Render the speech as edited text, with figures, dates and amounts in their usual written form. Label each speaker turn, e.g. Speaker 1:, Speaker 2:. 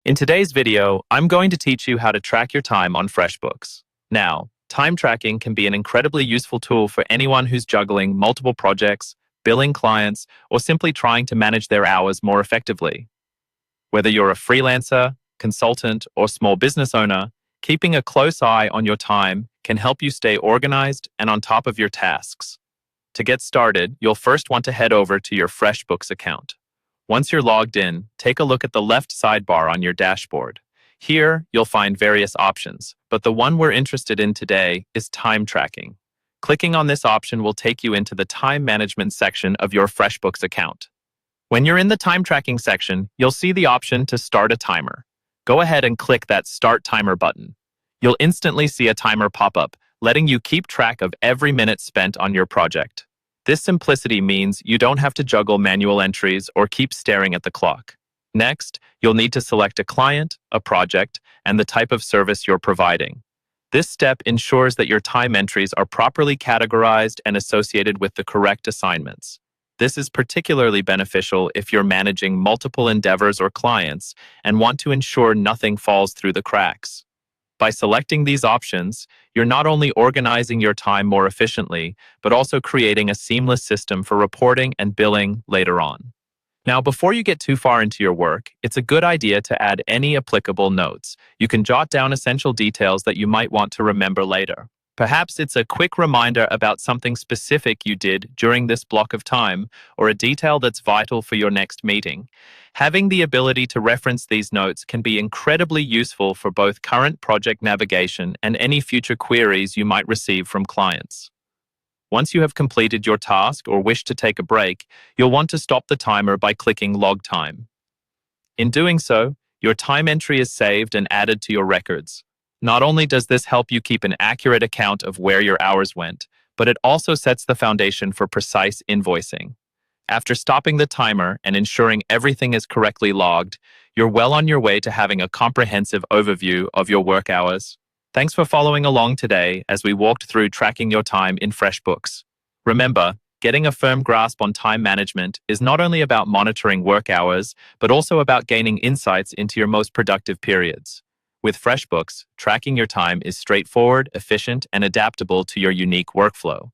Speaker 1: In today's video, I'm going to teach you how to track your time on Freshbooks. Now, time tracking can be an incredibly useful tool for anyone who's juggling multiple projects, billing clients, or simply trying to manage their hours more effectively. Whether you're a freelancer, consultant, or small business owner, keeping a close eye on your time can help you stay organized and on top of your tasks. To get started, you'll first want to head over to your Freshbooks account. Once you're logged in, take a look at the left sidebar on your dashboard. Here, you'll find various options, but the one we're interested in today is time tracking. Clicking on this option will take you into the time management section of your Freshbooks account. When you're in the time tracking section, you'll see the option to start a timer. Go ahead and click that Start Timer button. You'll instantly see a timer pop up, letting you keep track of every minute spent on your project. This simplicity means you don't have to juggle manual entries or keep staring at the clock. Next, you'll need to select a client, a project, and the type of service you're providing. This step ensures that your time entries are properly categorized and associated with the correct assignments. This is particularly beneficial if you're managing multiple endeavors or clients and want to ensure nothing falls through the cracks. By selecting these options, you're not only organizing your time more efficiently, but also creating a seamless system for reporting and billing later on. Now, before you get too far into your work, it's a good idea to add any applicable notes. You can jot down essential details that you might want to remember later. Perhaps it's a quick reminder about something specific you did during this block of time, or a detail that's vital for your next meeting. Having the ability to reference these notes can be incredibly useful for both current project navigation and any future queries you might receive from clients. Once you have completed your task or wish to take a break, you'll want to stop the timer by clicking Log Time. In doing so, your time entry is saved and added to your records. Not only does this help you keep an accurate account of where your hours went, but it also sets the foundation for precise invoicing. After stopping the timer and ensuring everything is correctly logged, you're well on your way to having a comprehensive overview of your work hours. Thanks for following along today as we walked through tracking your time in Freshbooks. Remember, getting a firm grasp on time management is not only about monitoring work hours, but also about gaining insights into your most productive periods. With Freshbooks, tracking your time is straightforward, efficient, and adaptable to your unique workflow.